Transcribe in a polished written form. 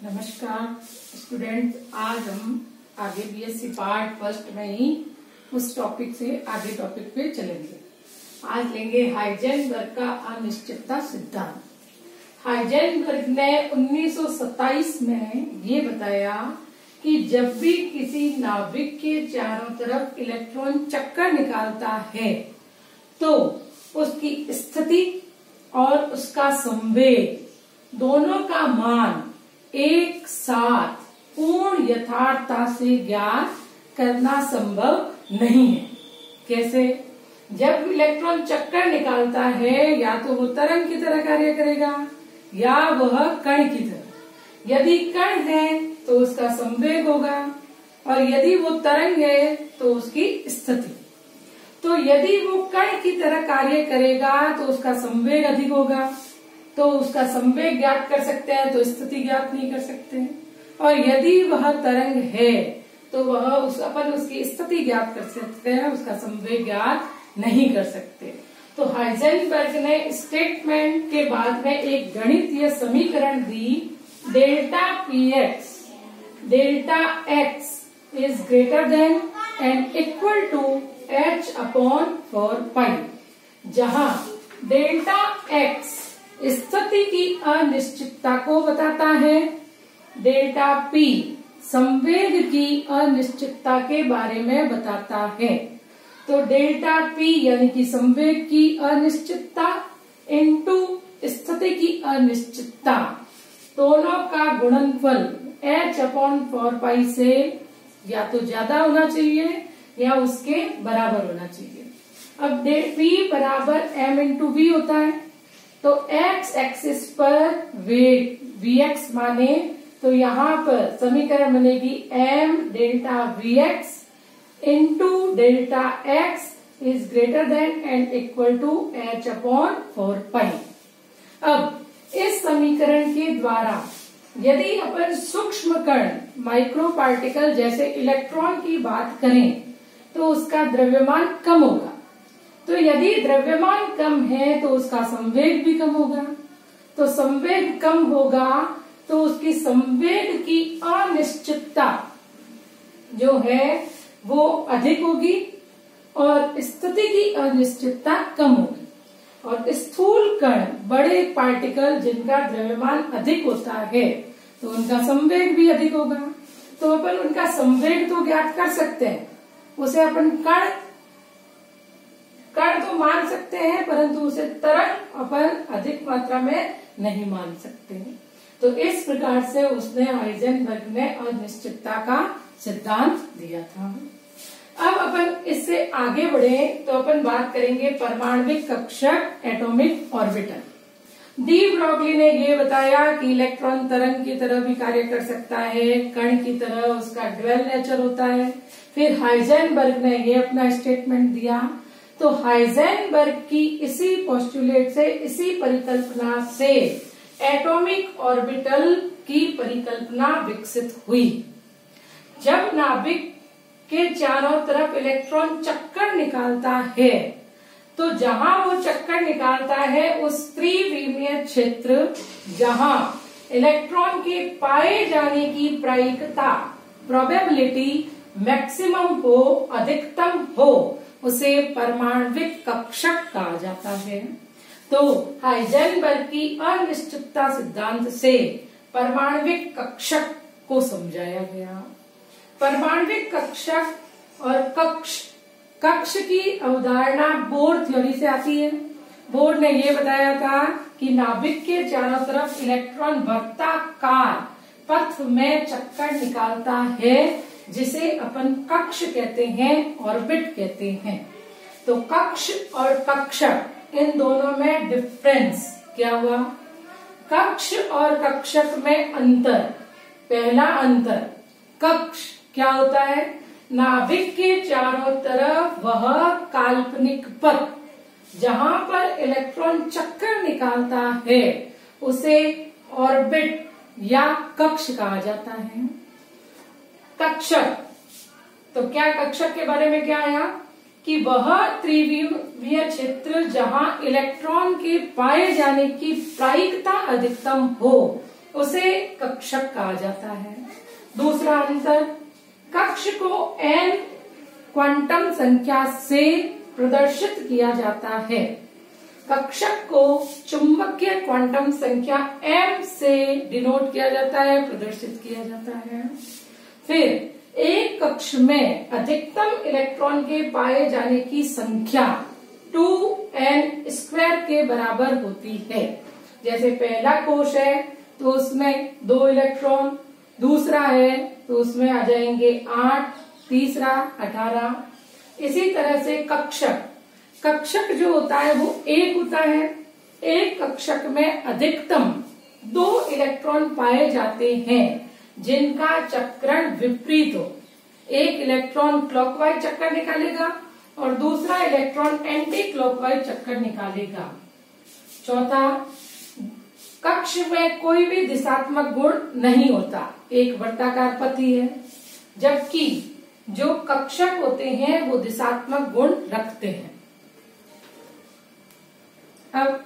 नमस्कार स्टूडेंट, आज हम आगे बीएससी पार्ट फर्स्ट में ही उस टॉपिक से आगे टॉपिक पे चलेंगे। आज लेंगे हाइजेनबर्ग का अनिश्चितता सिद्धांत। हाइजेनबर्ग ने 1927 में ये बताया कि जब भी किसी नाभिक के चारों तरफ इलेक्ट्रॉन चक्कर निकालता है तो उसकी स्थिति और उसका संवेग दोनों का मान एक साथ पूर्ण यथार्थता से ज्ञात करना संभव नहीं है। कैसे? जब इलेक्ट्रॉन चक्कर निकालता है या तो वो तरंग की तरह कार्य करेगा या वह कण की तरह। यदि कण है तो उसका संवेग होगा और यदि वो तरंग है तो उसकी स्थिति। तो यदि वो कण की तरह कार्य करेगा तो उसका संवेग अधिक होगा, तो उसका संवेग ज्ञात कर सकते हैं तो स्थिति ज्ञात नहीं कर सकते हैं। और यदि वह तरंग है तो वह अपन उसकी स्थिति ज्ञात कर सकते हैं, उसका संवेग ज्ञात नहीं कर सकते। तो हाइजेनबर्ग ने स्टेटमेंट के बाद में एक गणितीय समीकरण दी, delta x is greater than and equal to h/4π, जहां डेल्टा x स्थिति की अनिश्चितता को बताता है, डेल्टा p संवेग की अनिश्चितता के बारे में बताता है। तो डेल्टा p यानी कि संवेग की अनिश्चितता इनटू स्थिति की अनिश्चितता, दोनों का गुणनफल h/4π से या तो ज्यादा होना चाहिए या उसके बराबर होना चाहिए। अब p बराबर m/v होता है, तो x एक्सिस पर वेग vx माने तो यहाँ पर समीकरण बनेगी m delta vx into delta x is greater than and equal to h/4π। अब इस समीकरण के द्वारा यदि अपन सूक्ष्म कण माइक्रो पार्टिकल जैसे इलेक्ट्रॉन की बात करें तो उसका द्रव्यमान कम होगा। तो यदि द्रव्यमान कम है तो उसका संवेग भी कम होगा। तो संवेग कम होगा तो उसकी संवेग की अनिश्चितता जो है वो अधिक होगी और स्थिति की अनिश्चितता कम होगी। और स्थूल कण बड़े पार्टिकल जिनका द्रव्यमान अधिक होता है तो उनका संवेग भी अधिक होगा। तो अपन उनका संवेग तो ज्ञात कर सकते हैं, उसे अपन कण तो मान सकते हैं, परंतु उसे तरंग अपन अधिक मात्रा में नहीं मान सकते हैं। तो इस प्रकार से उसने हाइजेनबर्ग ने अनिश्चितता का सिद्धांत दिया था। अब अपन इससे आगे बढ़े तो अपन बात करेंगे परमाणविक कक्षक एटॉमिक ऑर्बिटल। डी ब्रॉगली ने ये बताया कि इलेक्ट्रॉन तरंग की तरह भी कार्य कर सकता है, कण की तरह उसका ड्वेल नेचर होता है। फिर हाइजेनबर्ग ने ये अपना स्टेटमेंट दिया। तो हाइजेनबर्ग की इसी पोस्टुलेट से, इसी परिकल्पना से एटॉमिक ऑर्बिटल की परिकल्पना विकसित हुई। जब नाभिक के चारों तरफ इलेक्ट्रॉन चक्कर निकालता है तो जहां वो चक्कर निकालता है उस त्रिविमीय क्षेत्र जहां इलेक्ट्रॉन के पाए जाने की प्रायिकता प्रोबेबिलिटी मैक्सिमम हो, अधिकतम हो, उसे परमाणविक कक्षक कहा जाता है। तो हाइजेनबर्ग की अनिश्चितता सिद्धांत से परमाणविक कक्षक को समझाया गया। परमाणविक कक्षक और कक्ष की अवधारणा बोर थ्योरी से आती है। बोर ने ये बताया था कि नाभिक के चारों तरफ इलेक्ट्रॉन वृत्ताकार पथ में चक्कर निकालता है, जिसे अपन कक्ष कहते हैं, ऑर्बिट कहते हैं। तो कक्ष और कक्षक इन दोनों में डिफरेंस क्या हुआ? कक्ष और कक्षक में अंतर। पहला अंतर, कक्ष क्या होता है? नाभिक के चारों तरफ वह काल्पनिक पथ जहां पर इलेक्ट्रॉन चक्कर निकालता है उसे ऑर्बिट या कक्ष कहा जाता है। कक्षक, तो क्या कक्षक के बारे में क्या आया कि वह त्रिविमीय क्षेत्र जहां इलेक्ट्रॉन के पाए जाने की प्रायिकता अधिकतम हो उसे कक्षक कहा जाता है। दूसरा अंतर, कक्ष को n क्वांटम संख्या से प्रदर्शित किया जाता है, कक्षक को चुंबकीय क्वांटम संख्या m से डिनोट किया जाता है, प्रदर्शित किया जाता है। फिर एक कक्ष में अधिकतम इलेक्ट्रॉन के पाए जाने की संख्या 2n² के बराबर होती है। जैसे पहला कोश है तो उसमें 2 इलेक्ट्रॉन, दूसरा है तो उसमें आ जाएंगे 8, तीसरा 18। इसी तरह से कक्षक जो होता है वो एक होता है। एक कक्षक में अधिकतम 2 इलेक्ट्रॉन पाए जाते हैं जिनका चक्रण विपरीत हो। एक इलेक्ट्रॉन क्लॉकवाइज चक्कर निकालेगा और दूसरा इलेक्ट्रॉन एंटी क्लॉकवाइज चक्कर निकालेगा। चौथा, कक्ष में कोई भी दिशात्मक गुण नहीं होता, एक वर्ताकार पथी है, जबकि जो कक्षक होते हैं वो दिशात्मक गुण रखते हैं। अब